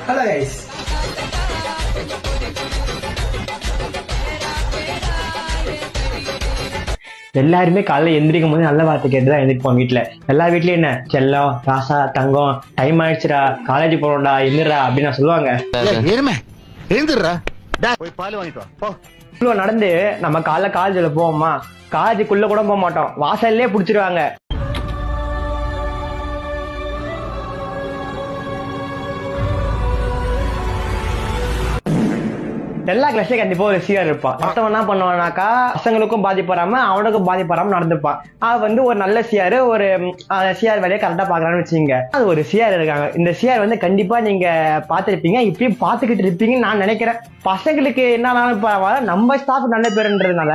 Hello guys. எல்லாருமே காலையில எந்திரிக்கும் போது நல்ல வார்த்தை கேட்டுதான் எந்திரிப்போம். வீட்டுல எல்லா வீட்லயும் என்ன செல்லம், ராசா, தங்கம், டைம் ஆயிடுச்சுடா, காலேஜ் போறோம்டா, எந்திரா அப்படின்னு நான் சொல்லுவாங்க. நடந்து நம்ம காலைல காலேஜ்ல போவோமா, காலேஜுக்குள்ள கூட போக மாட்டோம், வாசல்லே புடிச்சிருவாங்க. எல்லா கிளாஸ்லயும் கண்டிப்பா ஒரு சீஆர் இருப்பான். மத்தவன் என்ன பண்ணுவானாக்கா பசங்களுக்கும் பாதிப்படாம அவனுக்கும் பாதிப்படாம நடந்துப்பான். அது ஒரு நல்ல சீஆர், ஒரு சீஆர் வேலையை கரெக்டா பாக்குறான்னு வச்சுங்க. அது ஒரு சீஆர் இருக்காங்க. இந்த சீஆர் கண்டிப்பா நீங்க பாத்துருப்பீங்க, இப்பயும் பாத்துக்கிட்டு இருப்பீங்கன்னு நான் நினைக்கிறேன். பசங்களுக்கு என்ன பரவாயில்ல, நம்ம ஸ்டாஃப் நல்ல பேருன்றதுனால